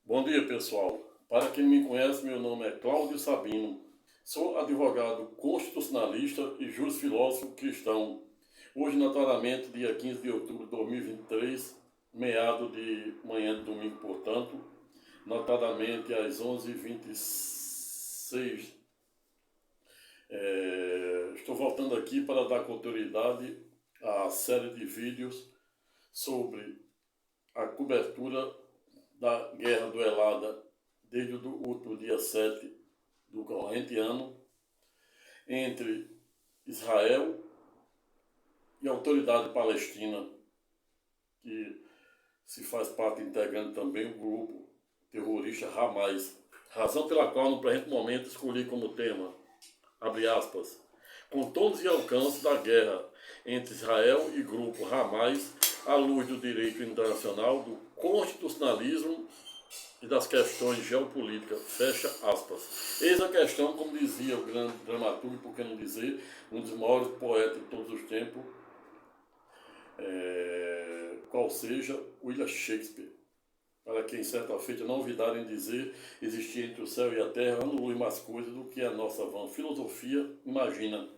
Bom dia, pessoal. Para quem me conhece, meu nome é Cláudio Sabino. Sou advogado constitucionalista e jurisfilósofo cristão. Hoje, notadamente, dia 15 de outubro de 2023, meado de manhã de domingo, portanto, notadamente às 11h26. Estou voltando aqui para dar continuidade à série de vídeos sobre a cobertura da guerra duelada desde o último dia 7 do corrente ano entre Israel e a autoridade palestina, que se faz parte integrante também o grupo terrorista Hamas, razão pela qual no presente momento escolhi como tema, abre aspas, contornos e alcances da guerra entre Israel e grupo Hamas à luz do direito internacional, do constitucionalismo e das questões geopolíticas, fecha aspas. Eis a questão, como dizia o grande dramaturgo, por que não dizer, um dos maiores poetas de todos os tempos, qual seja William Shakespeare. Para quem certa feita não ouvidaram em dizer, existia entre o céu e a terra ano-luz mais coisa do que a nossa vã filosofia imagina.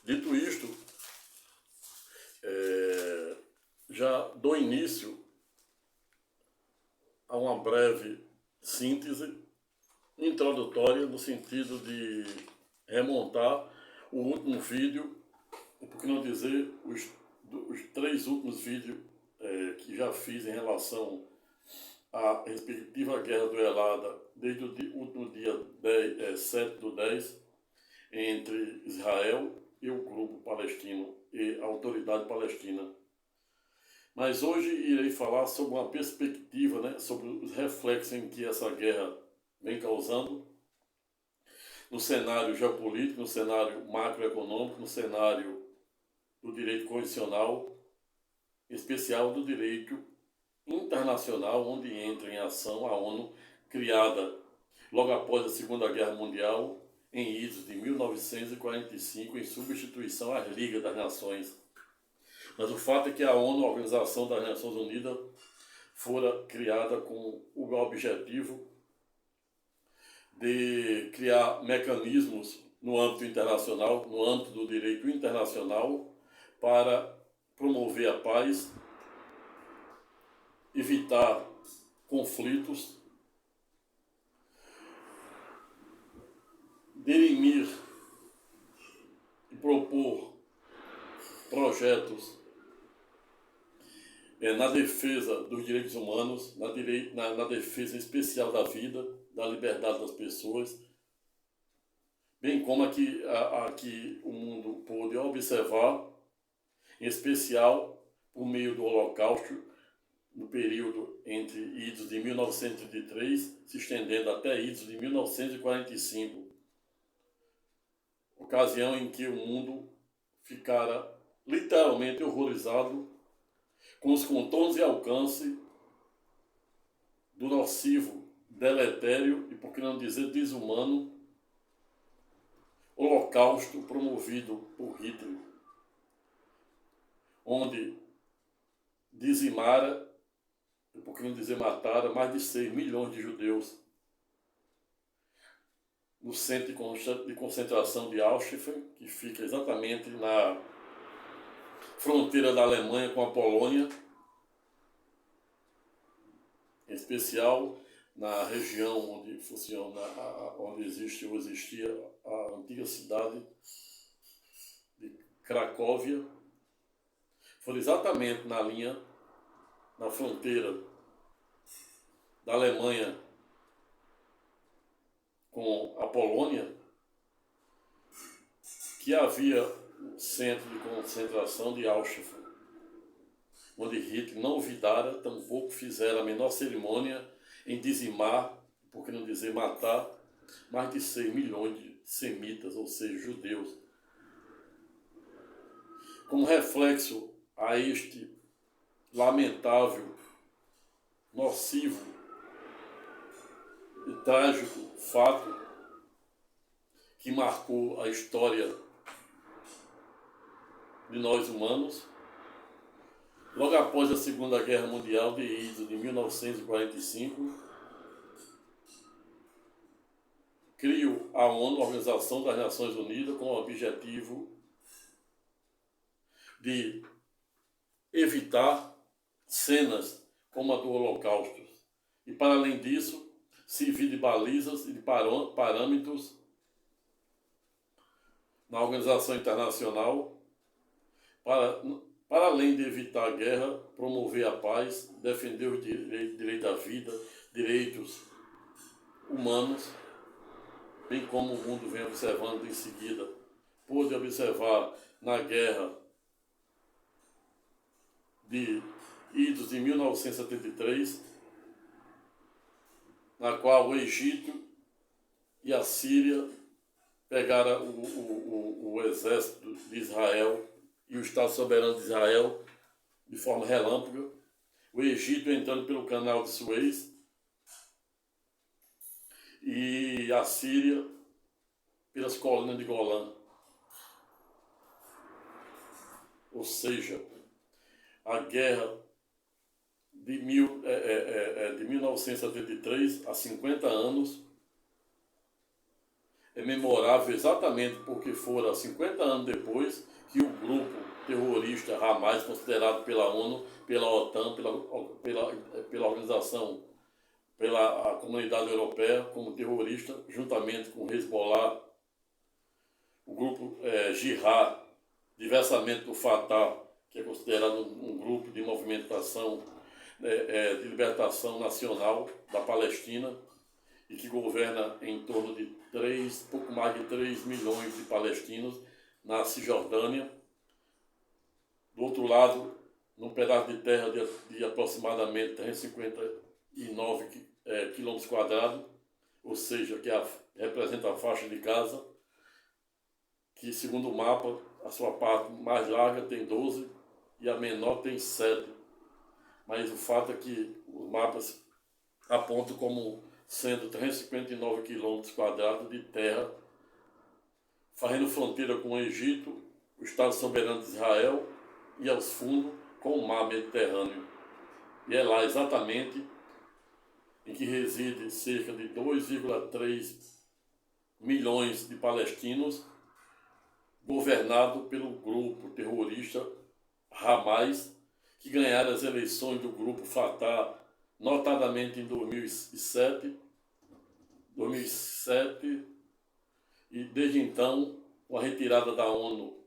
Dito isto, já dou início a uma breve síntese introdutória no sentido de remontar o último vídeo, por que não dizer os 3 últimos vídeos que já fiz em relação à respectiva guerra duelada desde o último dia 7 do 10 entre Israel e o grupo palestino e a autoridade palestina. Mas hoje irei falar sobre uma perspectiva, sobre os reflexos em que essa guerra vem causando no cenário geopolítico, no cenário macroeconômico, no cenário do direito constitucional, em especial do direito internacional, onde entra em ação a ONU, criada logo após a Segunda Guerra Mundial, em idos de 1945, em substituição à Liga das Nações. Mas o fato é que a ONU, a Organização das Nações Unidas, fora criada com o objetivo de criar mecanismos no âmbito internacional, no âmbito do direito internacional, para promover a paz, evitar conflitos, dirimir e propor projetos na defesa dos direitos humanos, na defesa especial da vida, da liberdade das pessoas, bem como aqui o mundo pôde observar, em especial por meio do Holocausto, no período entre idos de 1933, se estendendo até idos de 1945, ocasião em que o mundo ficara literalmente horrorizado com os contornos e alcance do nocivo, deletério e, por que não dizer, desumano holocausto promovido por Hitler, onde dizimara, e por que não dizer matara, mais de 6 milhões de judeus no centro de concentração de Auschwitz, que fica exatamente na fronteira da Alemanha com a Polônia, em especial na região onde funciona, onde existia a antiga cidade de Cracóvia. Foi exatamente na fronteira da Alemanha com a Polônia, que havia o centro de concentração de Auschwitz, onde Hitler não olvidara, tampouco fizera a menor cerimônia em dizimar, por que não dizer matar, mais de 6 milhões de semitas, ou seja, judeus. Como reflexo a este lamentável, nocivo e trágico fato que marcou a história de nós humanos, Logo após a Segunda Guerra Mundial, de 1945, criou a ONU, a Organização das Nações Unidas, com o objetivo de evitar cenas como a do Holocausto. E, para além disso, servir de balizas e de parâmetros na organização internacional para além de evitar a guerra, promover a paz, defender os direitos à vida, direitos humanos, bem como o mundo vem observando em seguida. Pôde observar na guerra de idos de 1973, na qual o Egito e a Síria pegaram o exército de Israel e o Estado soberano de Israel de forma relâmpaga. O Egito entrando pelo canal de Suez e a Síria pelas colinas de Golã. Ou seja, a guerra de 1973 a 50 anos é memorável exatamente porque foram 50 anos depois que o grupo terrorista Hamas, considerado pela ONU, pela OTAN, pela organização, pela comunidade europeia como terrorista, juntamente com o Hezbollah, o grupo Jihad, diversamente do Fatah, que é considerado um grupo de movimentação de libertação nacional da Palestina e que governa em torno de pouco mais de 3 milhões de palestinos na Cisjordânia. Do outro lado, num pedaço de terra de aproximadamente 359 quilômetros quadrados, ou seja, que representa a faixa de Gaza, que segundo o mapa, a sua parte mais larga tem 12 e a menor tem 7. Mas o fato é que os mapas apontam como sendo 359 quilômetros quadrados de terra, fazendo fronteira com o Egito, o Estado soberano de Israel e aos fundos com o mar Mediterrâneo. E é lá exatamente em que reside cerca de 2,3 milhões de palestinos, governado pelo grupo terrorista Hamas, que ganharam as eleições do grupo Fatah, notadamente em 2007, e desde então, com a retirada da ONU,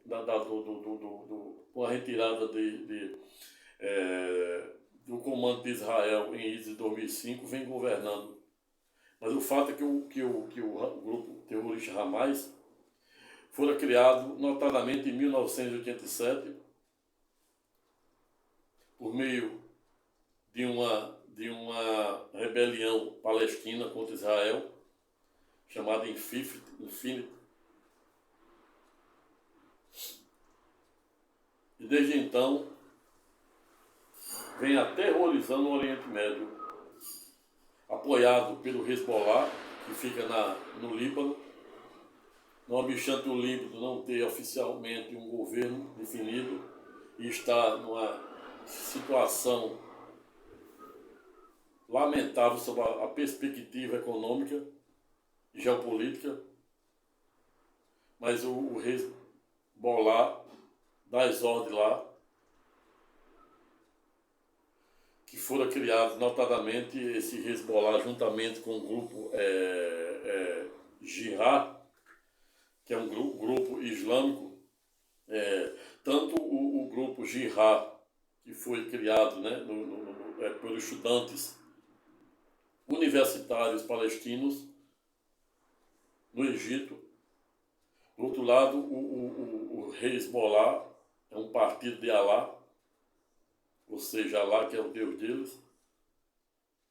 com a retirada do comando de Israel em Israel 2005, vem governando. Mas o fato é que o grupo terrorista Hamas foi criado notadamente em 1987 por meio de uma rebelião palestina contra Israel, chamada Infinity. E desde então vem aterrorizando o Oriente Médio, apoiado pelo Hezbollah, que fica no Líbano, não obstante o Líbano não ter oficialmente um governo definido e está numa situação lamentável sobre a perspectiva econômica e geopolítica, mas o Hezbollah dá as ordens lá, que foram criados notadamente esse Hezbollah juntamente com o grupo Jihad, que é um grupo islâmico, tanto o grupo Jihad, que foi criado, né, pelos estudantes universitários palestinos no Egito. Do outro lado, o Hezbollah é um partido de Alá, ou seja, Alá que é o Deus deles,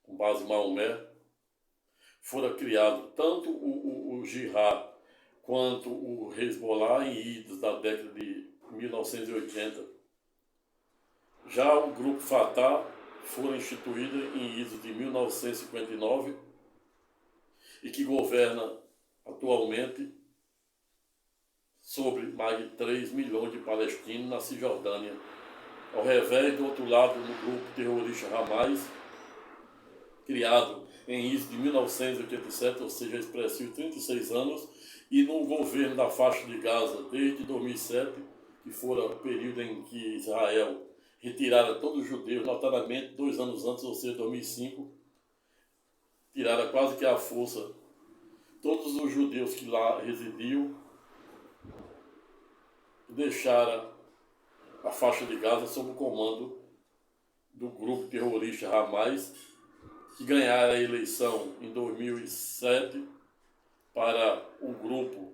com base em Maomé. Foram criados tanto o Jihad quanto o Hezbollah em idos da década de 1980. Já o grupo Fatah foi instituído em idos de 1959 e que governa atualmente sobre mais de 3 milhões de palestinos na Cisjordânia. Ao revés, do outro lado, no grupo terrorista Hamas, criado em início de 1987, ou seja, expressivo 36 anos, e no governo da faixa de Gaza desde 2007, que fora o período em que Israel retirara todos os judeus, notadamente 2 anos antes, ou seja, 2005, tirara quase que à força todos os judeus que lá residiam, deixara a faixa de Gaza sob o comando do grupo terrorista Hamas, que ganhara a eleição em 2007 para um grupo,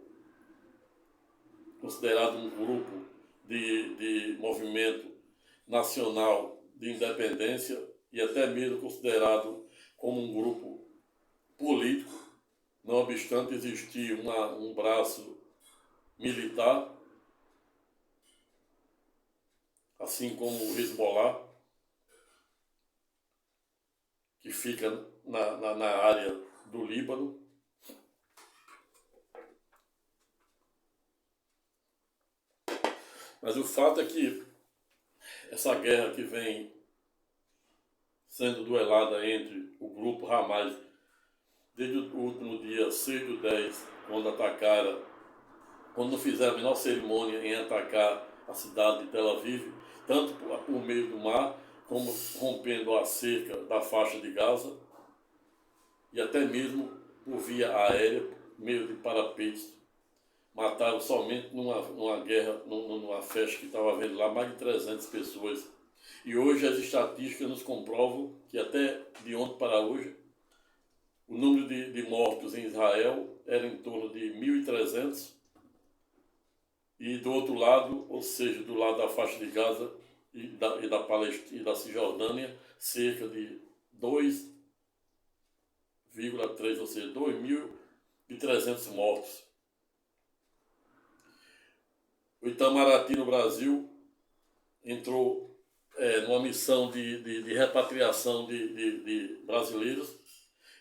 considerado um grupo de movimento nacional de independência e até mesmo considerado como um grupo político, não obstante existir um braço militar, assim como o Hezbollah, que fica na área do Líbano. Mas o fato é que essa guerra que vem sendo duelada entre o grupo Hamas desde o último dia 6/10, quando não fizeram a menor cerimônia em atacar a cidade de Tel Aviv, tanto por meio do mar, como rompendo a cerca da faixa de Gaza, e até mesmo por via aérea, meio de parapeito. Mataram somente numa guerra, numa festa que estava havendo lá, mais de 300 pessoas. E hoje as estatísticas nos comprovam que até de ontem para hoje, o número de mortos em Israel era em torno de 1.300, e do outro lado, ou seja, do lado da faixa de Gaza da Palestina e da Cisjordânia, cerca de 2,3, ou seja, 2.300 mortos. O Itamaraty no Brasil entrou numa missão de repatriação de brasileiros,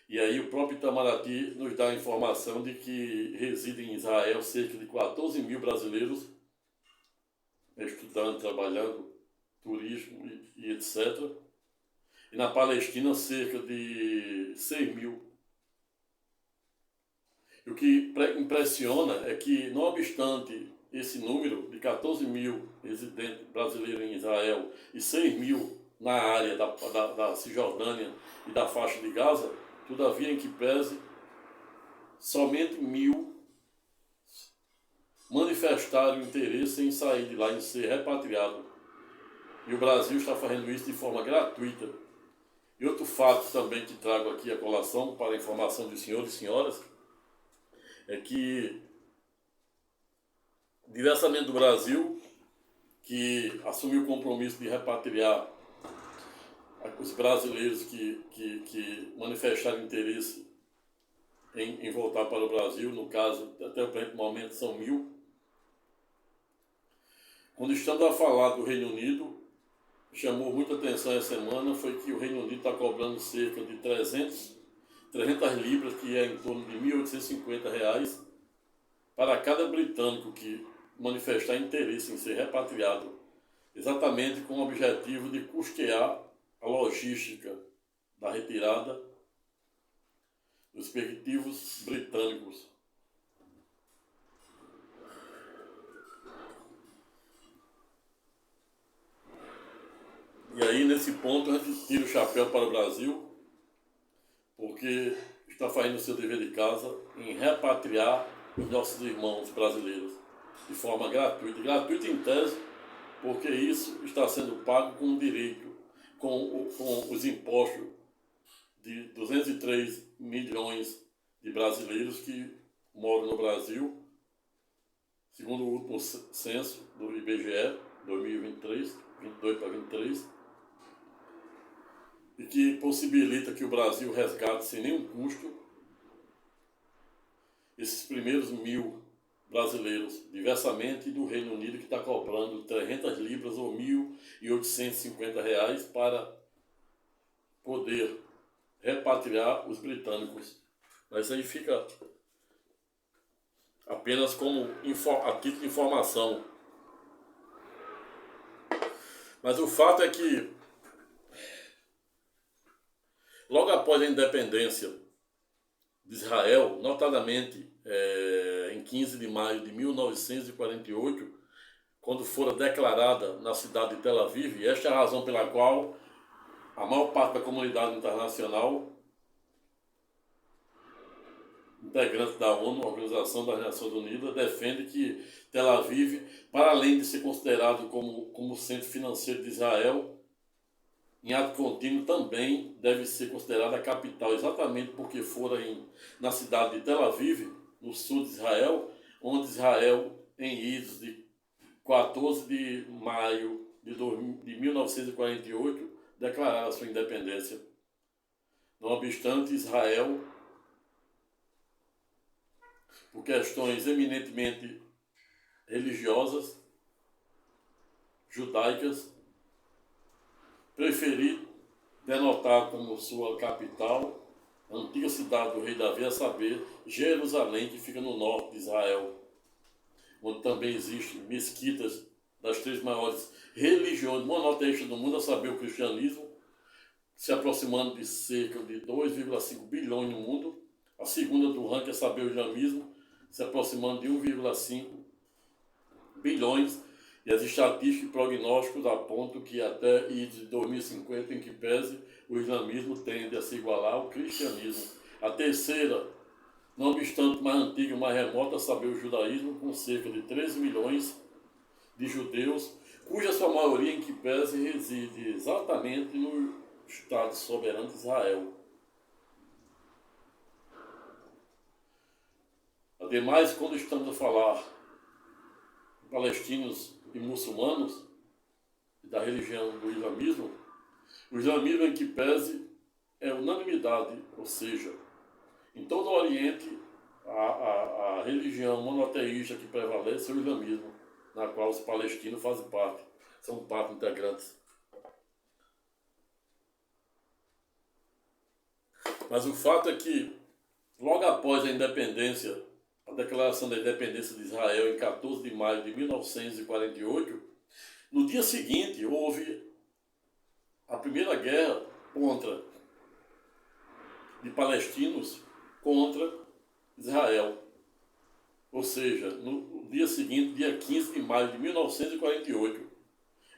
e aí o próprio Itamaraty nos dá a informação de que residem em Israel cerca de 14 mil brasileiros, estudando, trabalhando, turismo e etc. E na Palestina cerca de 6 mil. E o que impressiona é que, não obstante esse número de 14 mil residentes brasileiros em Israel e 6 mil na área da Cisjordânia e da faixa de Gaza, todavia, em que pese, somente 1.000 manifestaram interesse em sair de lá, em ser repatriado. E o Brasil está fazendo isso de forma gratuita. E outro fato também que trago aqui a colação para a informação dos senhores e senhoras é que, diversamente do Brasil, que assumiu o compromisso de repatriar os brasileiros que manifestaram interesse em voltar para o Brasil, no caso, até o presente momento são 1.000. Quando estamos a falar do Reino Unido, chamou muita atenção essa semana foi que o Reino Unido está cobrando cerca de 300 libras, que é em torno de R$ 1.850, para cada britânico que manifestar interesse em ser repatriado, exatamente com o objetivo de custear a logística da retirada dos respectivos britânicos. E aí, nesse ponto, a gente tira o chapéu para o Brasil, porque está fazendo o seu dever de casa em repatriar os nossos irmãos brasileiros de forma gratuita. Gratuita em tese, porque isso está sendo pago com direito, com os impostos de 203 milhões de brasileiros que moram no Brasil, segundo o último censo do IBGE, 2023, 22 para 23, e que possibilita que o Brasil resgate sem nenhum custo esses primeiros 1.000 brasileiros, diversamente do Reino Unido, que está cobrando 300 libras ou R$ 1.850 para poder repatriar os britânicos. Mas aí fica apenas como a título de informação. Mas o fato é que, logo após a independência de Israel, notadamente em 15 de maio de 1948, quando fora declarada na cidade de Tel Aviv, e esta é a razão pela qual a maior parte da comunidade internacional, integrante da ONU, Organização das Nações Unidas, defende que Tel Aviv, para além de ser considerado como centro financeiro de Israel, em ato contínuo também deve ser considerada a capital, exatamente porque fora na cidade de Tel Aviv, no sul de Israel, onde Israel, em idos de 14 de maio de 1948, declarara sua independência. Não obstante, Israel, por questões eminentemente religiosas, judaicas, preferiu denotar como sua capital a antiga cidade do rei Davi, a saber, Jerusalém, que fica no norte de Israel, onde também existem mesquitas das três maiores religiões monoteístas do mundo, a saber, o cristianismo, se aproximando de cerca de 2,5 bilhões no mundo, a segunda do ranking, a saber, o islamismo, se aproximando de 1,5 bilhões, e as estatísticas e prognósticos apontam que até de 2050, em que pese, o islamismo tende a se igualar ao cristianismo. A terceira, não obstante mais antiga e mais remota, a saber, o judaísmo, com cerca de 13 milhões de judeus, cuja sua maioria, em que pese, reside exatamente no Estado soberano de Israel. Ademais, quando estamos a falar de palestinos e muçulmanos, da religião do islamismo, o islamismo, em que pese, é unanimidade, ou seja, em todo o Oriente, a religião monoteísta que prevalece é o islamismo, na qual os palestinos fazem parte, são parte integrantes. Mas o fato é que, logo após a independência, a declaração da independência de Israel em 14 de maio de 1948, no dia seguinte houve a primeira guerra de palestinos contra Israel. Ou seja, no dia seguinte, dia 15 de maio de 1948,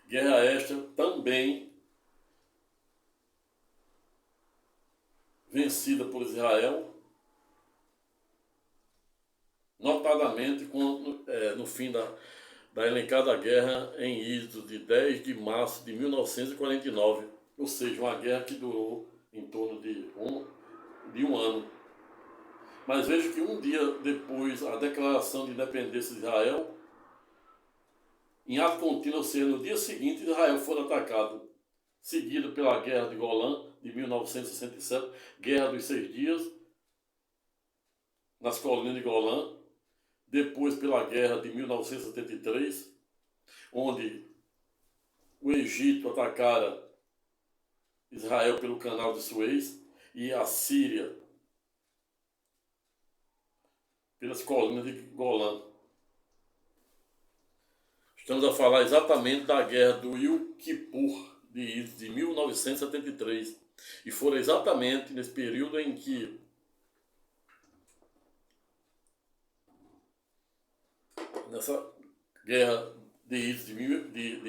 guerra esta também vencida por Israel, notadamente no fim da elencada guerra em idos de 10 de março de 1949, ou seja, uma guerra que durou em torno de um ano. Mas veja que um dia depois da declaração de independência de Israel, em ato contínuo, ou seja, no dia seguinte, Israel foi atacado, seguido pela Guerra de Golã, de 1967, Guerra dos 6 Dias, nas colinas de Golã, depois pela Guerra de 1973, onde o Egito atacara Israel pelo Canal de Suez e a Síria pelas colinas de Golã. Estamos a falar exatamente da Guerra do Yom Kippur de 1973. E foi exatamente nesse período em que nessa guerra de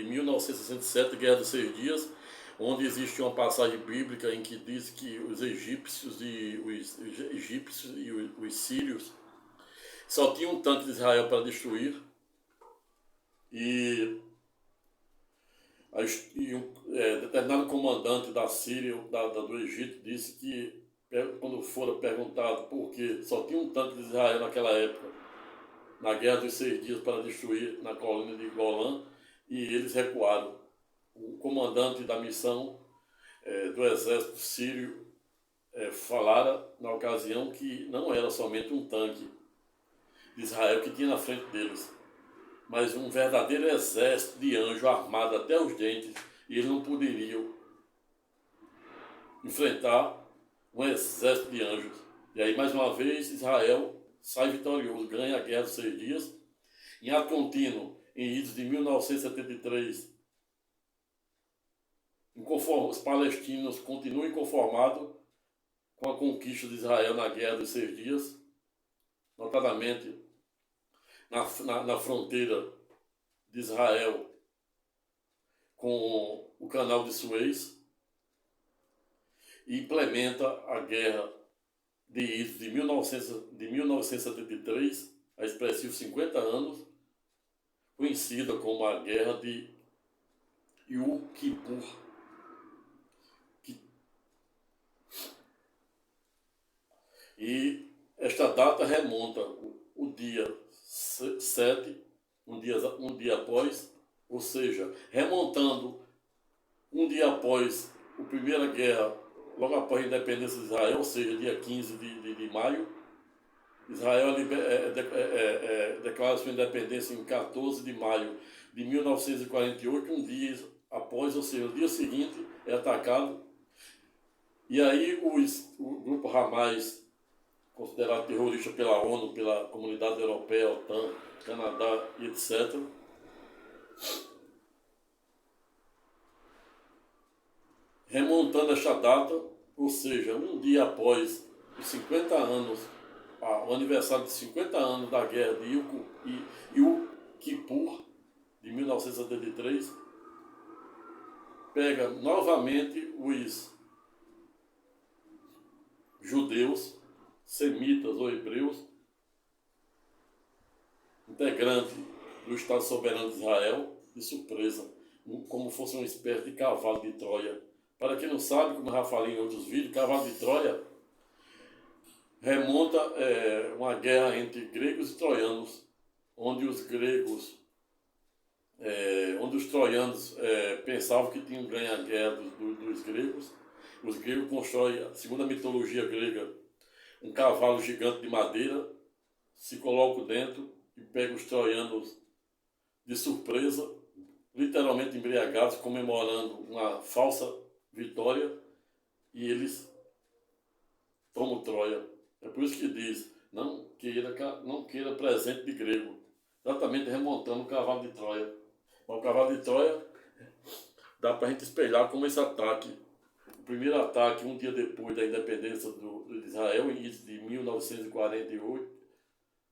1967, Guerra dos 6 Dias, onde existe uma passagem bíblica em que diz que os egípcios e os sírios só tinham um tanque de Israel para destruir, e determinado comandante da Síria, do Egito, disse que, quando fora perguntado por que só tinha um tanque de Israel naquela época, na Guerra dos 6 Dias, para destruir na colina de Golã, e eles recuaram. O comandante da missão do exército sírio falara na ocasião que não era somente um tanque de Israel que tinha na frente deles, mas um verdadeiro exército de anjos armado até os dentes, e eles não poderiam enfrentar um exército de anjos. E aí, mais uma vez, Israel sai vitorioso, ganha a Guerra dos 6 Dias, em ato contínuo, em idos de 1973, os palestinos continuam inconformados com a conquista de Israel na Guerra dos 6 Dias, notadamente na fronteira de Israel com o Canal de Suez, e implementa a Guerra de Isis de 1973, a expressivos 50 anos, conhecida como a Guerra de Yom Kippur. E esta data remonta o dia 7, um dia após, ou seja, remontando um dia após a Primeira Guerra, logo após a independência de Israel, ou seja, dia 15 de maio. Israel declara sua independência em 14 de maio de 1948, um dia após, ou seja, no dia seguinte, é atacado. E aí o grupo Hamas, considerado terrorista pela ONU, pela Comunidade Europeia, OTAN, Canadá e etc., remontando esta data, ou seja, um dia após os 50 anos, o aniversário de 50 anos da Guerra de Yom Kippur, de 1973, pega novamente os judeus, semitas ou hebreus, integrantes do Estado Soberano de Israel, de surpresa, como fosse uma espécie de cavalo de Troia. Para quem não sabe, como eu já falei em outros vídeos, cavalo de Troia remonta uma guerra entre gregos e troianos, onde os troianos pensavam que tinham ganho a guerra dos gregos. Os gregos constroem, segundo a mitologia grega, um cavalo gigante de madeira, se colocam dentro e pegam os troianos de surpresa, literalmente embriagados, comemorando uma falsa vitória, e eles tomam Troia. É por isso que diz, não queira presente de grego, exatamente remontando o cavalo de Troia. Mas o cavalo de Troia dá para a gente espelhar como esse ataque, o primeiro ataque um dia depois da independência de Israel, início de 1948,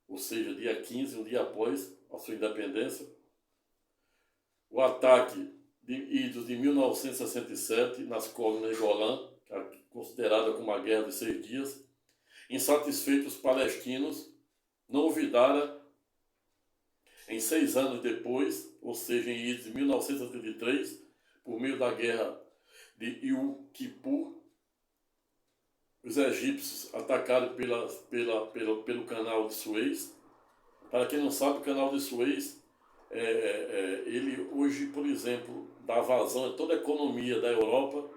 ou seja, dia 15, um dia após a sua independência. O ataque de 1967 nas colinas de Golã, considerada como a Guerra dos 6 Dias. Insatisfeitos os palestinos não olvidaram, em 6 anos depois, ou seja, em 1973, por meio da Guerra de Yom Kippur, os egípcios atacaram pelo Canal de Suez. Para quem não sabe, o Canal de Suez, ele hoje, por exemplo, dá vazão a toda a economia da Europa,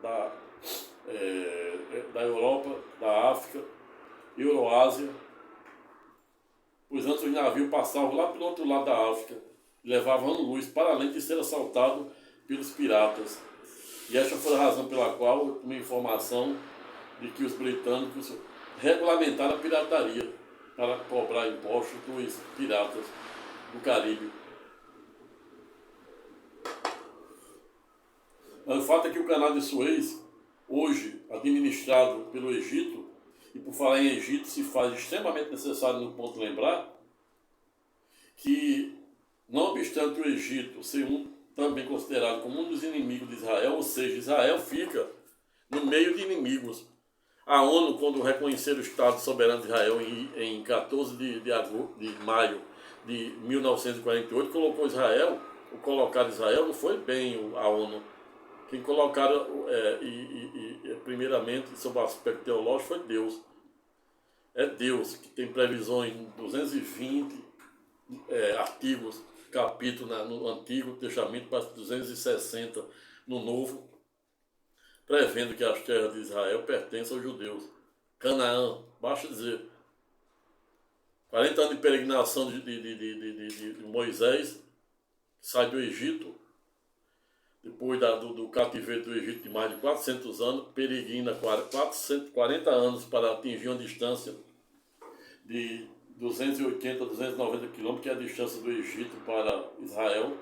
da África, Euroásia. Pois antes os navios passavam lá pelo outro lado da África, levavam luz para além de ser assaltado pelos piratas. E essa foi a razão pela qual eu tomei informação de que os britânicos regulamentaram a pirataria para cobrar impostos dos piratas do Caribe. Mas o fato é que o Canal de Suez, hoje administrado pelo Egito, e por falar em Egito, se faz extremamente necessário no ponto lembrar que, não obstante o Egito ser também considerado como um dos inimigos de Israel, ou seja, Israel fica no meio de inimigos. A ONU, quando reconheceu o Estado Soberano de Israel em 14 de maio de 1948, colocou Israel, o colocar Israel não foi bem a ONU. Quem colocaram, primeiramente, sob o aspecto teológico, foi Deus. É Deus que tem previsões em 220 artigos, capítulos no Antigo Testamento, para 260 no Novo, prevendo que as terras de Israel pertencem aos judeus. Canaã, basta dizer, 40 anos de peregrinação de Moisés, que sai do Egito, depois do cativeiro do Egito de mais de 400 anos, peregrina 440 anos para atingir uma distância de 280 a 290 quilômetros, que é a distância do Egito para Israel.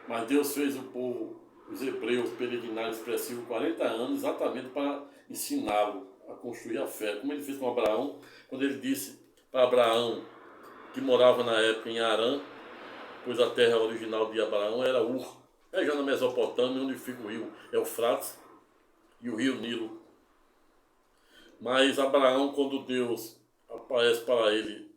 Mas Deus fez o povo os hebreus peregrinaram expressivo 40 anos exatamente para ensiná-lo a construir a fé. Como ele fez com Abraão, quando ele disse para Abraão, que morava na época em Harã, pois a terra original de Abraão era Ur, já na Mesopotâmia, onde fica o rio Eufrates e o rio Nilo. Mas Abraão, quando Deus aparece para ele,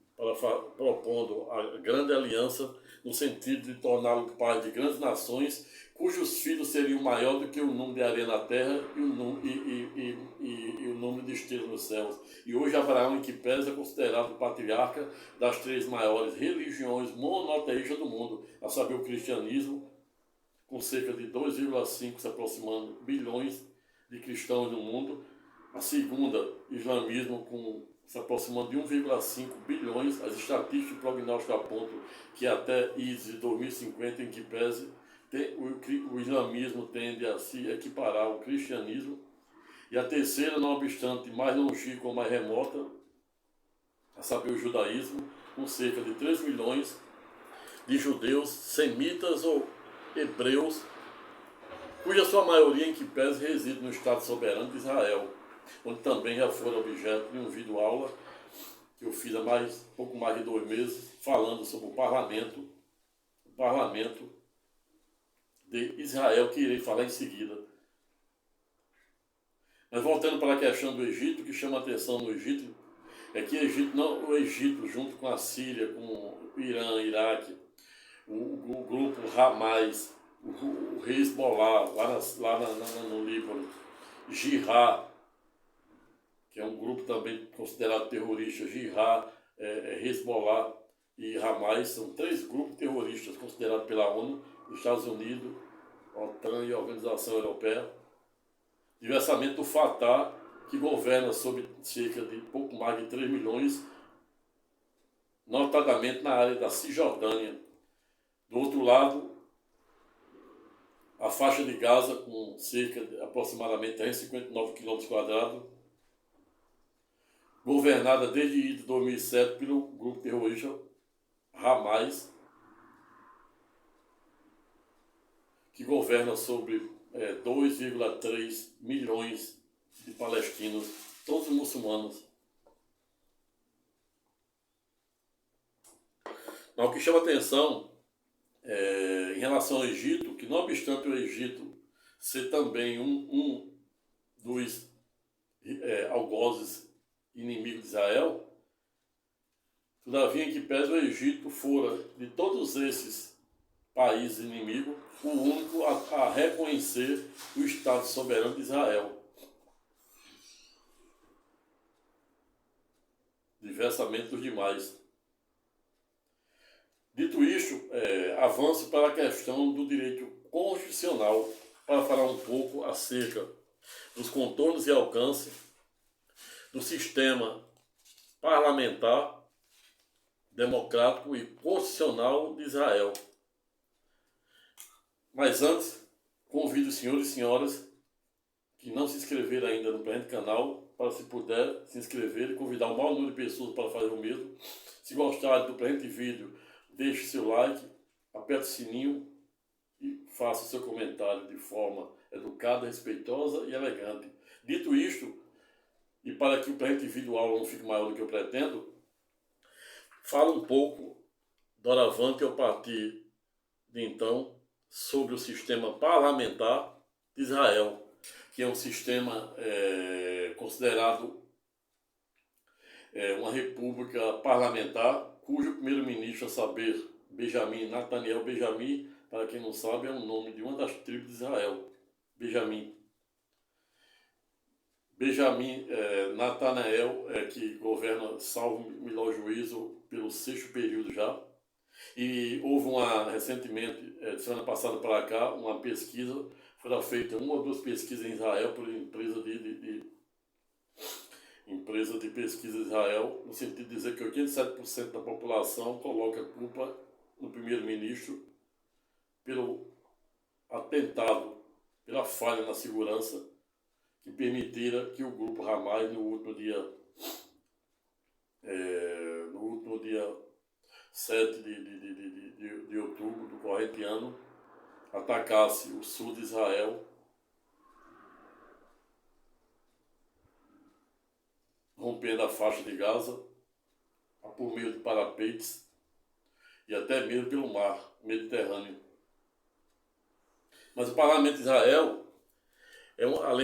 propondo a grande aliança, no sentido de torná-lo pai de grandes nações, cujos filhos seriam maior do que o número de areia na terra e o número de estrelas nos céus. E hoje Abraão, em que pese, é considerado o patriarca das três maiores religiões monoteístas do mundo, a saber, o cristianismo, com cerca de 2,5 se aproximando bilhões de cristãos no mundo. A segunda, islamismo, com se aproximando de 1,5 bilhões. As estatísticas e prognósticos apontam que até ISE 2050, em que pese, o islamismo tende a se equiparar ao cristianismo. E a terceira, não obstante mais longínqua ou mais remota, a saber, o judaísmo, com cerca de 3 milhões de judeus, semitas ou hebreus, cuja sua maioria, em que pese, reside no Estado soberano de Israel, onde também já foi objeto de um vídeo aula que eu fiz há pouco mais de 2 meses, falando sobre o parlamento de Israel, que irei falar em seguida. Mas voltando para a questão do Egito, o que chama a atenção no Egito é que o Egito, junto com a Síria, com o Irã, Iraque, o grupo Hamas, o Hezbollah, lá no Líbano, Jihad, que é um grupo também considerado terrorista, Jihad, Hezbollah e Hamas, são 3 grupos terroristas considerados pela ONU, os Estados Unidos, a OTAN e a Organização Europeia, diversamente do Fatah, que governa sobre cerca de pouco mais de 3 milhões, notadamente na área da Cisjordânia. Do outro lado, a faixa de Gaza, com cerca de aproximadamente 359 km², governada desde 2007 pelo grupo terrorista Hamas, que governa sobre 2,3 milhões de palestinos, todos muçulmanos. Mas o que chama atenção em relação ao Egito, que não obstante o Egito ser também um dos algozes inimigos de Israel, todavia, em que pese, o Egito fora, de todos esses países inimigos, o único a reconhecer o Estado soberano de Israel, diversamente dos demais. Dito isto, avanço para a questão do direito constitucional, para falar um pouco acerca dos contornos e alcance do sistema parlamentar, democrático e constitucional de Israel. Mas antes, convido os senhores e senhoras que não se inscreveram ainda no presente canal, para, se puder, se inscrever e convidar o maior número de pessoas para fazer o mesmo. Se gostarem do presente vídeo, deixe seu like, aperte o sininho e faça o seu comentário de forma educada, respeitosa e elegante. Dito isto, e para que o presente vídeo aula não fique maior do que eu pretendo, falo um pouco, doravante, a partir de então, sobre o sistema parlamentar de Israel, que é um sistema considerado uma república parlamentar, cujo primeiro-ministro, a saber, Benjamin Netanyahu, para quem não sabe, é o nome de uma das tribos de Israel, Benjamin Netanyahu, que governa, salvo melhor juízo, pelo 6º período já. E houve recentemente, semana passada para cá, uma pesquisa, foi feita 1 ou 2 pesquisas em Israel por empresa de pesquisa de Israel, no sentido de dizer que 87% da população coloca a culpa no primeiro-ministro pelo atentado, pela falha na segurança, que permitira que o grupo Hamas, no último dia 7 de outubro do corrente ano, atacasse o sul de Israel, rompendo a faixa de Gaza por meio de parapeitos e até mesmo pelo mar Mediterrâneo. Mas o parlamento de Israel,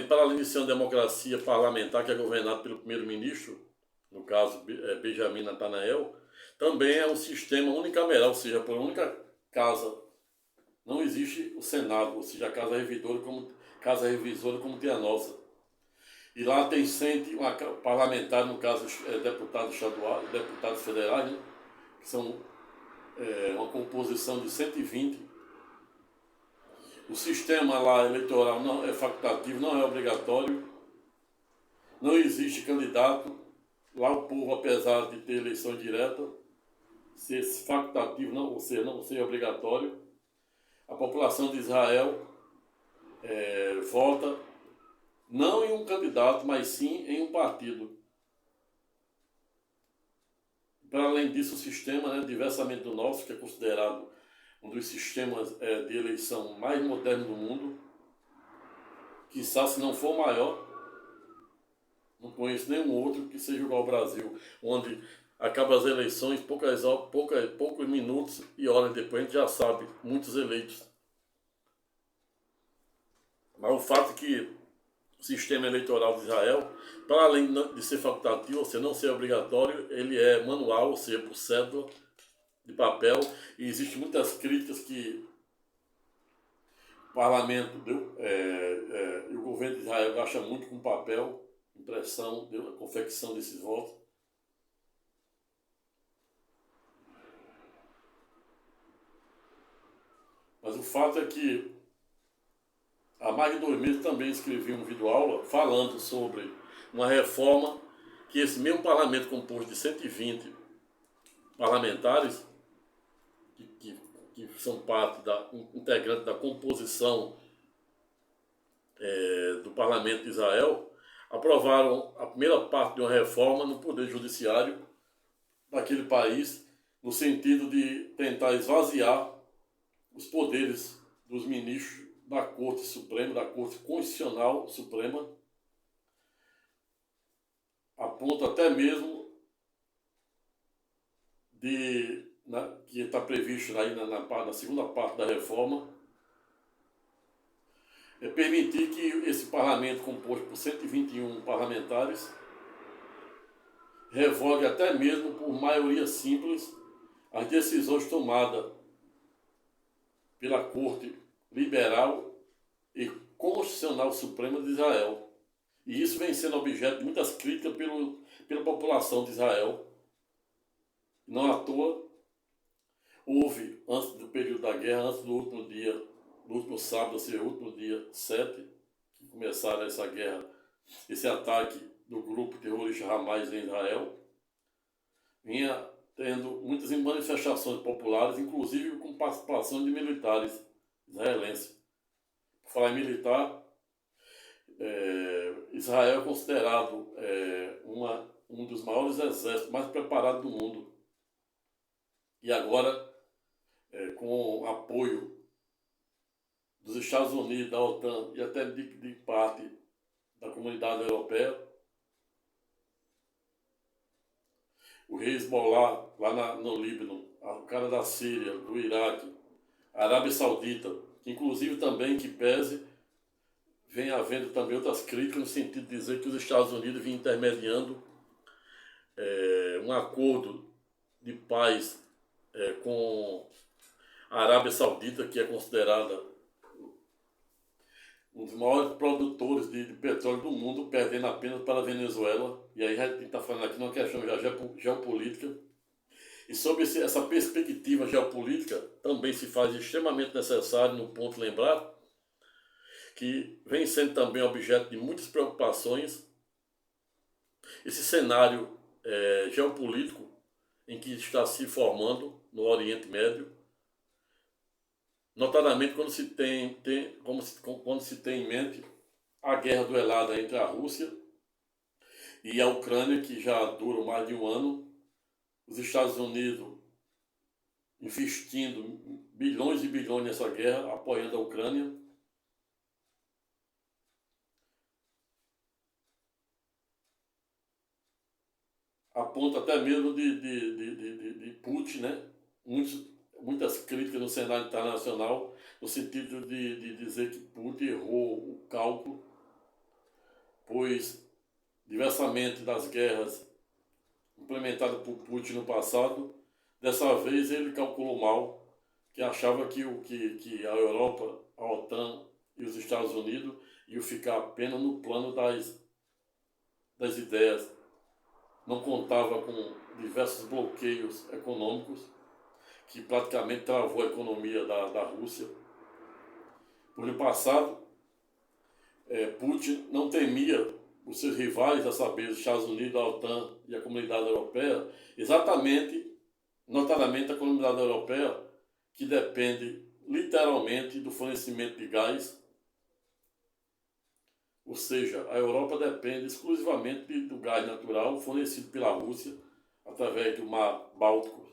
para além de ser uma democracia parlamentar que é governada pelo primeiro-ministro, no caso Benjamin Netanyahu, também é um sistema unicameral, ou seja, por única casa. Não existe o Senado, ou seja, a casa revisora como tem a nossa. E lá tem 100 parlamentar, no caso deputados estaduais, deputados federais, né, que são uma composição de 120. O sistema lá eleitoral não é facultativo, não é obrigatório. Não existe candidato. Lá o povo, apesar de ter eleição direta, ser facultativo, não, ou seja, não ser obrigatório, a população de Israel vota não em um candidato, mas sim em um partido. Para além disso, o sistema, né, diversamente do nosso, que é considerado um dos sistemas de eleição mais modernos do mundo, quiçá se não for o maior, não conheço nenhum outro que seja igual ao Brasil, onde acaba as eleições, poucos minutos e horas depois a gente já sabe muitos eleitos. Mas o fato é que o sistema eleitoral de Israel, para além de ser facultativo, ou seja, não ser obrigatório, ele é manual, ou seja, por cédula de papel, e existem muitas críticas que o parlamento e o governo de Israel gasta muito com papel, impressão, a confecção desses votos. Mas o fato é que há mais de 2 meses também escrevi um vídeo-aula falando sobre uma reforma que esse mesmo parlamento composto de 120 parlamentares, que são parte integrante da composição do parlamento de Israel, aprovaram a primeira parte de uma reforma no poder judiciário daquele país, no sentido de tentar esvaziar os poderes dos ministros da Corte Suprema, da Corte Constitucional Suprema, a ponto até mesmo que está previsto aí na segunda parte da reforma, é permitir que esse parlamento, composto por 121 parlamentares, revogue até mesmo por maioria simples as decisões tomadas pela Corte Liberal e Constitucional Suprema de Israel. E isso vem sendo objeto de muitas críticas pela população de Israel. Não à toa, houve, antes do período da guerra, antes do último sábado, ou seja, o último dia 7, que começaram essa guerra, esse ataque do grupo terrorista Hamas em Israel, vinha tendo muitas manifestações populares, inclusive com participação de militares israelenses. Por falar em militar, Israel é considerado um dos maiores exércitos mais preparados do mundo. E agora, com apoio dos Estados Unidos, da OTAN e até de parte da comunidade europeia, o Hezbollah lá no Líbano, o cara da Síria, do Iraque, a Arábia Saudita, inclusive também que pese, vem havendo também outras críticas no sentido de dizer que os Estados Unidos vinham intermediando um acordo de paz com a Arábia Saudita, que é considerada um dos maiores produtores de petróleo do mundo, perdendo apenas para a Venezuela. E aí a gente está falando aqui numa questão já geopolítica. E sobre essa perspectiva geopolítica, também se faz extremamente necessário, no ponto, lembrar que vem sendo também objeto de muitas preocupações esse cenário geopolítico em que está se formando no Oriente Médio, notadamente quando se tem em mente a guerra duelada entre a Rússia e a Ucrânia, que já dura mais de um ano, os Estados Unidos investindo bilhões e bilhões nessa guerra, apoiando a Ucrânia. A ponto até mesmo de Putin, né? Muitas críticas no cenário internacional, no sentido de dizer que Putin errou o cálculo, pois diversamente das guerras implementadas por Putin no passado, dessa vez ele calculou mal, que achava que a Europa, a OTAN e os Estados Unidos iam ficar apenas no plano das ideias. Não contava com diversos bloqueios econômicos que praticamente travou a economia da Rússia. No passado, Putin não temia os seus rivais, a saber, os Estados Unidos, a OTAN e a Comunidade Europeia, notadamente a Comunidade Europeia, que depende literalmente do fornecimento de gás, ou seja, a Europa depende exclusivamente do gás natural fornecido pela Rússia através do Mar Báltico.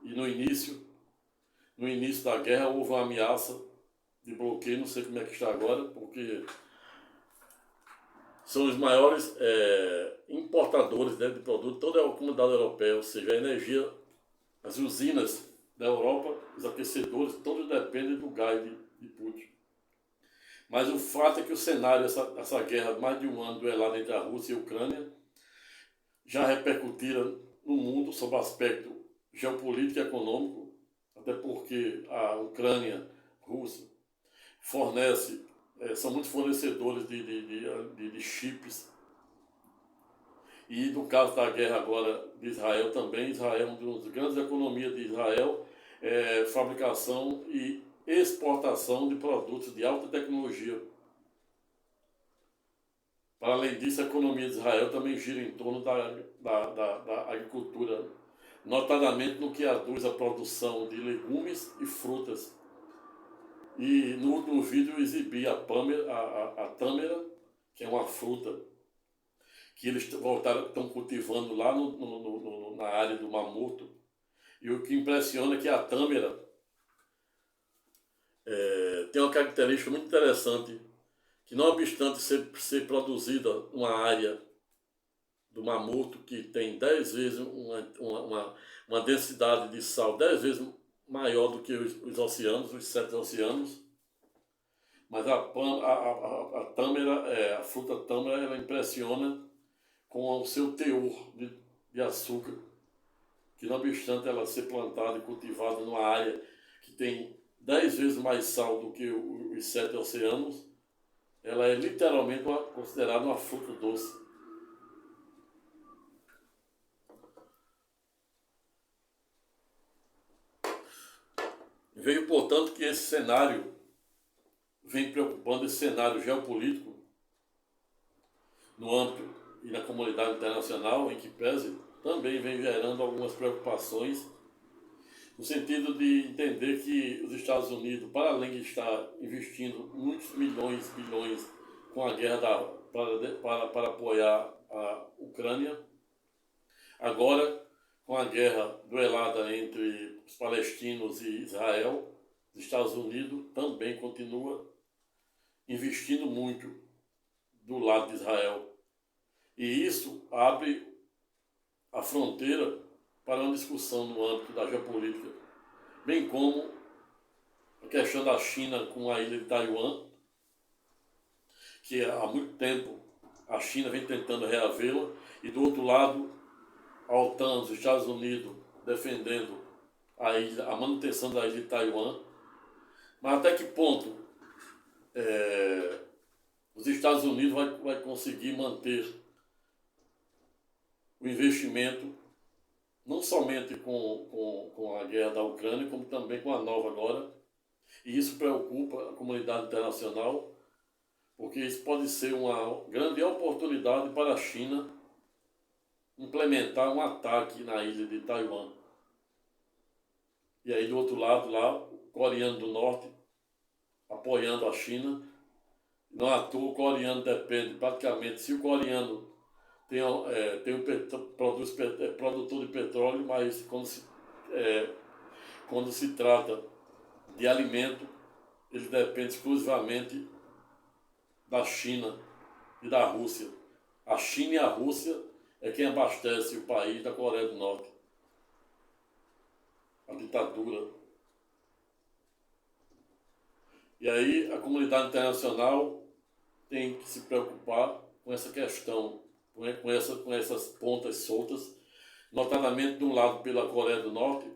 E no início da guerra houve uma ameaça de bloqueio, não sei como é que está agora, porque são os maiores importadores, né, de produtos, toda a comunidade europeia, ou seja, a energia, as usinas da Europa, os aquecedores, todos dependem do gás de Putin. Mas o fato é que o cenário, essa guerra, mais de um ano duelada entre a Rússia e a Ucrânia, já repercutiram no mundo sob o aspecto geopolítico e econômico, até porque a Ucrânia, Rússia, são muitos fornecedores de chips. E no caso da guerra agora de Israel também, Israel é uma das grandes economias de Israel, fabricação e exportação de produtos de alta tecnologia. Para além disso, a economia de Israel também gira em torno da agricultura, notadamente no que aduz a produção de legumes e frutas. E no último vídeo eu exibi a tâmara, que é uma fruta que eles estão cultivando lá na área do Mamuto. E o que impressiona é que a tâmara tem uma característica muito interessante, que não obstante ser produzida numa área do Mamuto, que tem 10 vezes uma densidade de sal 10 vezes maior do que os oceanos, os 7 oceanos, mas a tâmara, a fruta tâmara, ela impressiona com o seu teor de açúcar, que não obstante ela ser plantada e cultivada numa área que tem 10 vezes mais sal do que os 7 oceanos, ela é literalmente considerada uma fruta doce. Veio, portanto, que esse cenário vem preocupando, esse cenário geopolítico no âmbito e na comunidade internacional, em que pese, também vem gerando algumas preocupações, no sentido de entender que os Estados Unidos, para além de estar investindo muitos bilhões com a guerra para apoiar a Ucrânia, agora, com a guerra duelada entre os palestinos e Israel, os Estados Unidos também continua investindo muito do lado de Israel. E isso abre a fronteira para uma discussão no âmbito da geopolítica, bem como a questão da China com a ilha de Taiwan, que há muito tempo a China vem tentando reavê-la, e do outro lado a OTAN, os Estados Unidos, defendendo a manutenção da ilha de Taiwan. Mas até que ponto os Estados Unidos vai conseguir manter o investimento, não somente com a guerra da Ucrânia, como também com a nova agora. E isso preocupa a comunidade internacional, porque isso pode ser uma grande oportunidade para a China implementar um ataque na ilha de Taiwan. E aí do outro lado lá, o coreano do norte apoiando a China. Não à toa o coreano depende praticamente, se o coreano é produtor de petróleo, mas é, quando se trata de alimento, ele depende exclusivamente da China e da Rússia. A China e a Rússia é quem abastece o país da Coreia do Norte. A ditadura. E aí a comunidade internacional tem que se preocupar com essa questão, com essas pontas soltas, notadamente de um lado pela Coreia do Norte,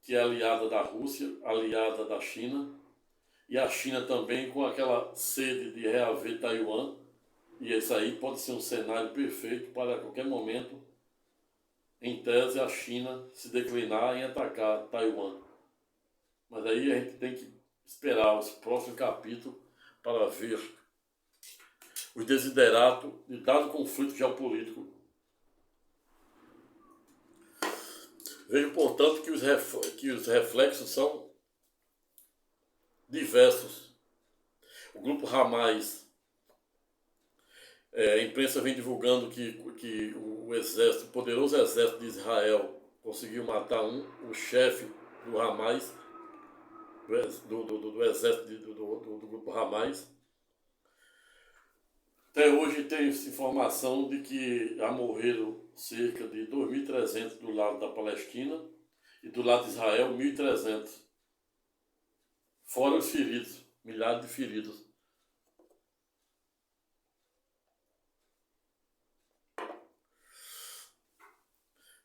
que é aliada da Rússia, aliada da China, e a China também com aquela sede de reaver Taiwan, e isso aí pode ser um cenário perfeito para a qualquer momento, em tese, a China se declinar em atacar Taiwan. Mas aí a gente tem que esperar os próximos capítulos para ver os desideratos de dado conflito geopolítico. Vejo, portanto, que os reflexos são diversos. O grupo Hamas, a imprensa vem divulgando que o poderoso exército de Israel conseguiu matar o chefe do Hamas, do exército do grupo Hamas. Até hoje tem informação de que já morreram cerca de 2.300 do lado da Palestina e do lado de Israel 1.300. Fora os feridos, milhares de feridos.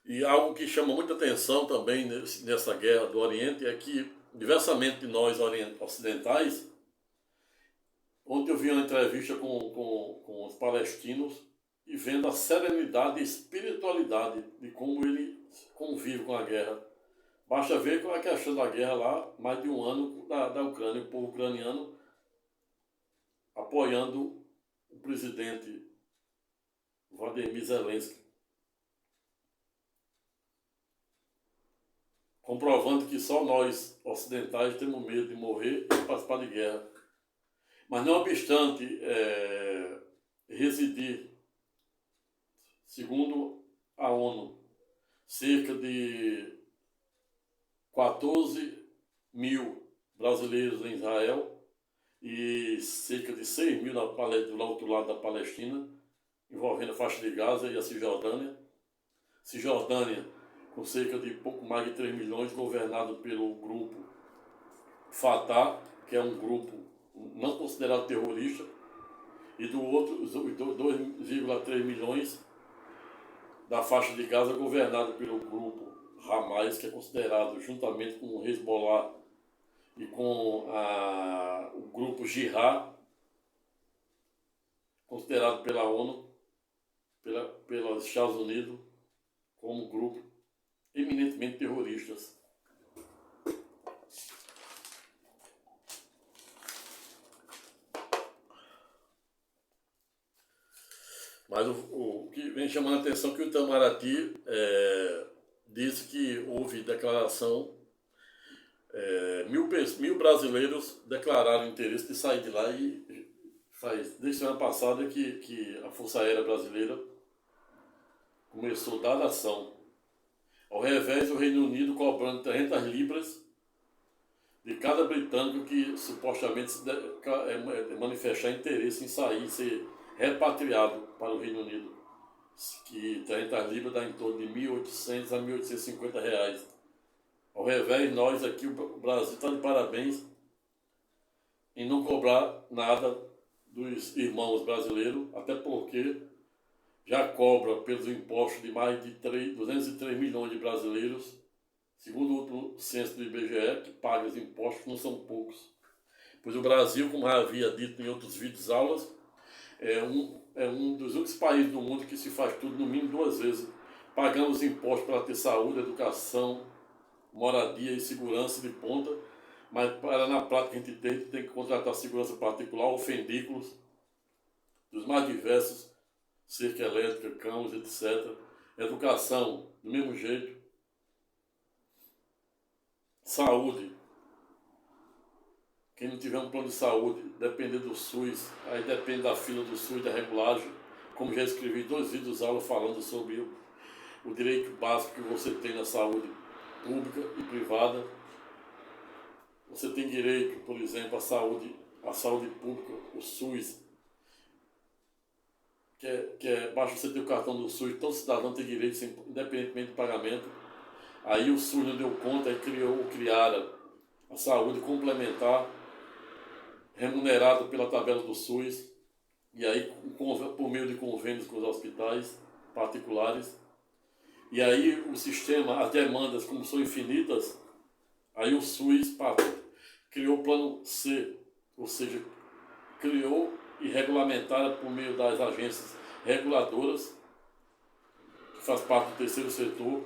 E algo que chama muita atenção também nessa guerra do Oriente é que, diversamente de nós ocidentais, ontem eu vi uma entrevista com os palestinos e vendo a serenidade e espiritualidade de como ele convive com a guerra. Basta ver qual é a questão da guerra lá, mais de um ano da Ucrânia, o povo ucraniano apoiando o presidente Vladimir Zelensky, comprovando que só nós ocidentais temos medo de morrer e participar de guerra. Mas não obstante residir, segundo a ONU, cerca de 14 mil brasileiros em Israel e cerca de 6 mil do outro lado da Palestina, envolvendo a faixa de Gaza e a Cisjordânia. Cisjordânia, com cerca de pouco mais de 3 milhões, governado pelo grupo Fatah, que é um grupo não considerado terrorista, e do outro, os 2,3 milhões da faixa de Gaza, governado pelo grupo Hamas, que é considerado, juntamente com o Hezbollah e com o grupo Jihad, considerado pela ONU, pelos Estados Unidos, como grupo eminentemente terroristas. Mas o que vem chamando a atenção é que o Itamaraty disse que houve declaração, mil brasileiros declararam interesse de sair de lá e desde a semana passada que a Força Aérea Brasileira começou a dar ação. Ao revés, o Reino Unido cobrando 300 libras de cada britânico que supostamente manifestar interesse em sair e ser repatriado para o Reino Unido, que 300 libras dá em torno de 1.800 a 1.850 reais. Ao revés, nós aqui, o Brasil está de parabéns em não cobrar nada dos irmãos brasileiros, até porque já cobra pelos impostos de mais de 203 milhões de brasileiros, segundo o último censo do IBGE, que paga os impostos, não são poucos. Pois o Brasil, como já havia dito em outros vídeos aulas, é um dos únicos países do mundo que se faz tudo no mínimo 2 vezes. Pagamos impostos para ter saúde, educação, moradia e segurança de ponta, mas para na prática a gente tem que contratar segurança particular ou fendículos dos mais diversos, cerca elétrica, camas, etc. Educação, do mesmo jeito. Saúde. Quem não tiver um plano de saúde, depender do SUS, aí depende da fila do SUS, da regulagem, como já escrevi 2 vídeos aula falando sobre o direito básico que você tem na saúde pública e privada. Você tem direito, por exemplo, à saúde pública, o SUS, basta você ter o cartão do SUS, todo cidadão tem direito, independentemente do pagamento. Aí o SUS não deu conta e criaram a saúde complementar, remunerada pela tabela do SUS, e aí por meio de convênios com os hospitais particulares. E aí o sistema, as demandas, como são infinitas, aí o SUS criou o plano C, ou seja, criou e regulamentada por meio das agências reguladoras, que faz parte do terceiro setor,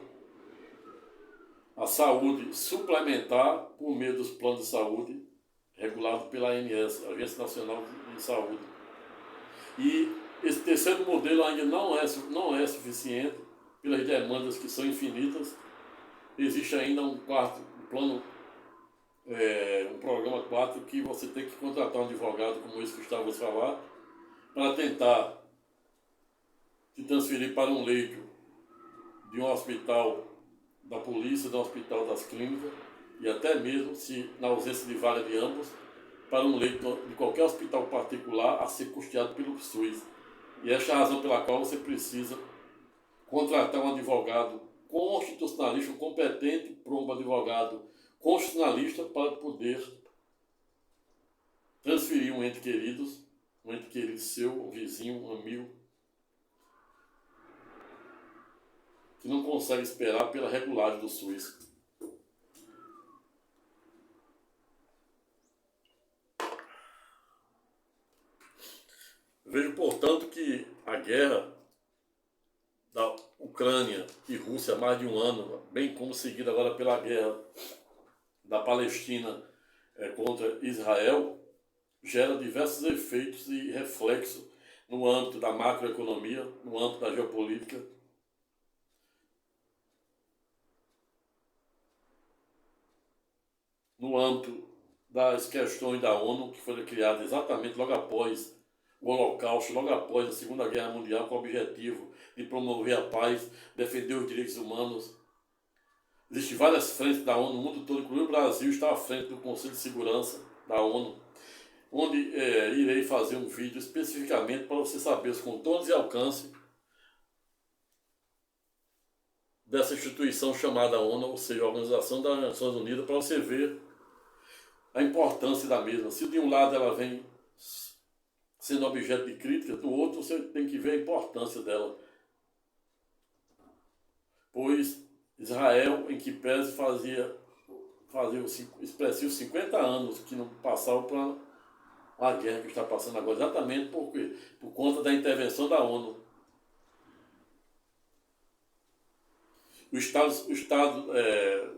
a saúde suplementar por meio dos planos de saúde, regulado pela ANS, Agência Nacional de Saúde. E esse terceiro modelo ainda não é suficiente, pelas demandas que são infinitas. Existe ainda um quarto plano, um programa 4, que você tem que contratar um advogado como esse que estávamos a falar, para tentar te transferir para um leito de um hospital da polícia, de um hospital das clínicas, e até mesmo, se na ausência de vaga de ambos, para um leito de qualquer hospital particular a ser custeado pelo SUS. E esta é a razão pela qual você precisa contratar um advogado constitucionalista, um competente para um advogado constitucionalista, para poder transferir um ente querido seu, um vizinho, um amigo, que não consegue esperar pela regulagem do SUS. Vejo, portanto, que a guerra da Ucrânia e Rússia há mais de um ano, bem como seguida agora pela guerra da Palestina contra Israel, gera diversos efeitos e reflexos no âmbito da macroeconomia, no âmbito da geopolítica, no âmbito das questões da ONU, que foi criada exatamente logo após o Holocausto, logo após a Segunda Guerra Mundial, com o objetivo de promover a paz, defender os direitos humanos. Existem várias frentes da ONU no mundo todo, incluindo o Brasil está à frente do Conselho de Segurança da ONU, onde irei fazer um vídeo especificamente para você saber os contornos e alcance dessa instituição chamada ONU, ou seja, a Organização das Nações Unidas, para você ver a importância da mesma. Se de um lado ela vem sendo objeto de crítica, do outro você tem que ver a importância dela. Pois Israel, em que pese fazia expressivos 50 anos que não passava por a guerra que está passando agora, exatamente por conta da intervenção da ONU. O Estado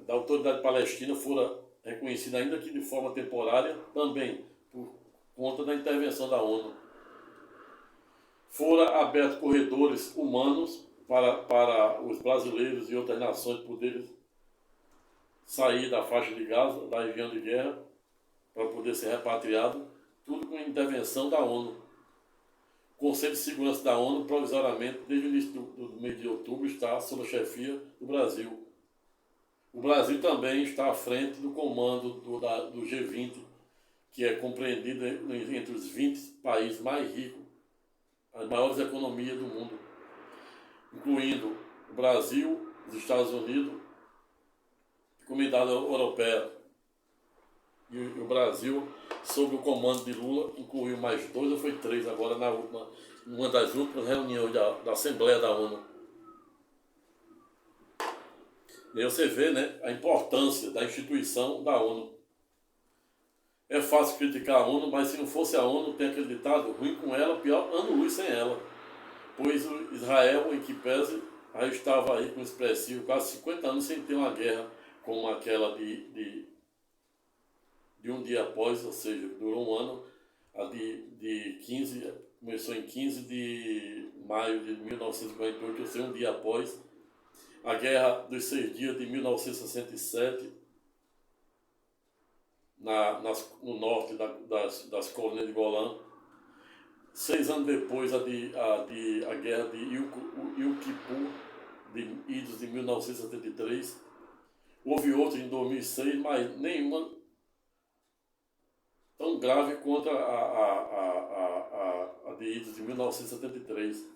da Autoridade Palestina fora reconhecido, ainda que de forma temporária, também por conta da intervenção da ONU. Fora abertos corredores humanos para os brasileiros e outras nações poderem sair da faixa de Gaza, da região de guerra, para poder ser repatriado, tudo com intervenção da ONU. O Conselho de Segurança da ONU, provisoriamente, desde o início do mês de outubro, está sob a chefia do Brasil. O Brasil também está à frente do comando do G20, que é compreendido entre os 20 países mais ricos, as maiores economias do mundo, incluindo o Brasil, os Estados Unidos, a Comunidade Europeia. E o Brasil, sob o comando de Lula, incluiu mais 2 ou foi 3 agora numa das últimas reuniões da Assembleia da ONU. E aí você vê, né, a importância da instituição da ONU. É fácil criticar a ONU, mas se não fosse a ONU, tem aquele ditado, ruim com ela, pior ano-luz sem ela. Pois o Israel, em que pese, aí estava aí com expressivo quase 50 anos sem ter uma guerra como aquela de um dia após, ou seja, durou um ano, a começou em 15 de maio de 1948, ou seja, um dia após a Guerra dos 6 Dias de 1967, no norte das colinas de Golã. 6 anos depois, a guerra de Yom Kippur, de idos de 1973. Houve outra em 2006, mas nenhuma tão grave quanto a de idos de 1973.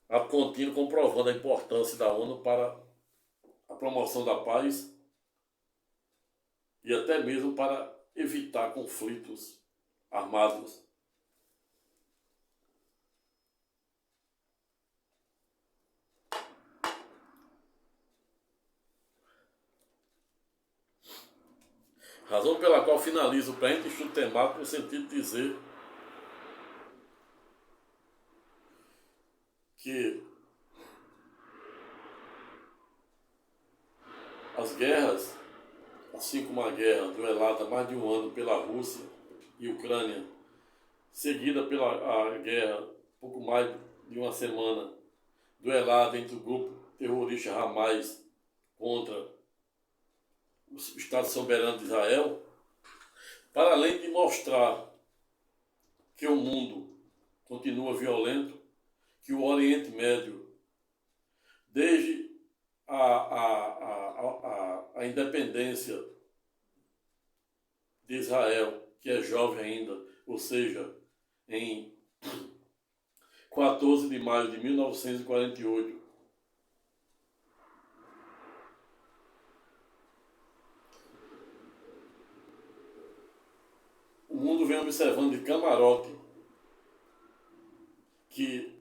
A contínuo comprovando a importância da ONU para a promoção da paz e até mesmo para evitar conflitos armados. Razão pela qual finalizo o presente estudo temático no sentido de dizer que as guerras, assim como a guerra duelada há mais de um ano pela Rússia e Ucrânia, seguida pela a guerra pouco mais de uma semana, duelada entre o grupo terrorista Hamas contra o Estado soberano de Israel, para além de mostrar que o mundo continua violento, que o Oriente Médio, desde a independência de Israel, que é jovem ainda, ou seja, em 14 de maio de 1948, o mundo vem observando de camarote que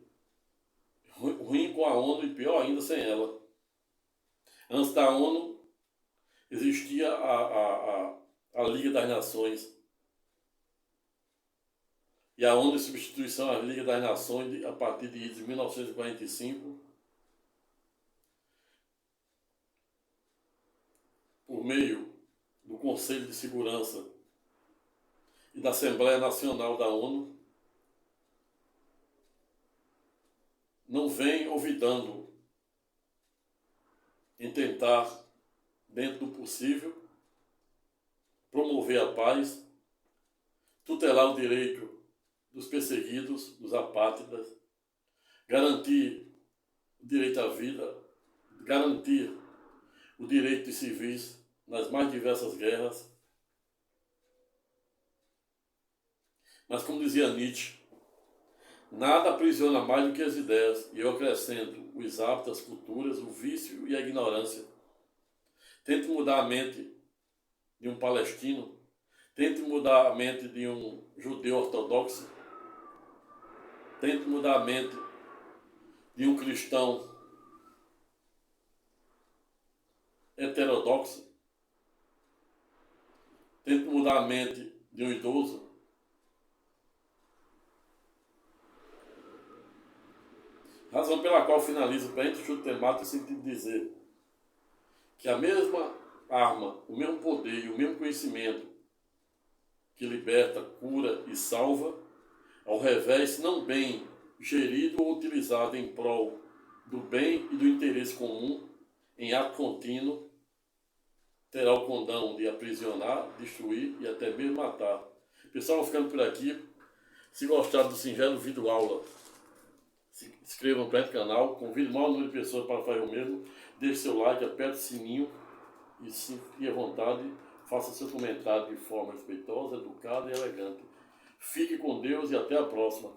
ruim com a ONU e pior ainda sem ela. Antes da ONU existia a Liga das Nações. E a ONU, em substituição à Liga das Nações, a partir de 1945, por meio do Conselho de Segurança e da Assembleia Nacional da ONU, não vem olvidando em tentar, dentro do possível, promover a paz, tutelar o direito dos perseguidos, dos apátridas, garantir o direito à vida, garantir o direito de civis nas mais diversas guerras. Mas, como dizia Nietzsche, nada aprisiona mais do que as ideias, e eu acrescento os hábitos, as culturas, o vício e a ignorância. Tente mudar a mente de um palestino, tente mudar a mente de um judeu ortodoxo, tente mudar a mente de um cristão heterodoxo, tente mudar a mente de um idoso. Razão pela qual finalizo o presente estudo temático no sentido de dizer que a mesma arma, o mesmo poder e o mesmo conhecimento que liberta, cura e salva, ao revés, se não bem gerido ou utilizado em prol do bem e do interesse comum, em ato contínuo, terá o condão de aprisionar, destruir e até mesmo matar. Pessoal, vou ficando por aqui. Se gostaram do singelo vídeo aula, se inscrevam para o canal, convido o maior número de pessoas para fazer o mesmo, deixe seu like, aperte o sininho e se fique à vontade, faça seu comentário de forma respeitosa, educada e elegante. Fique com Deus e até a próxima.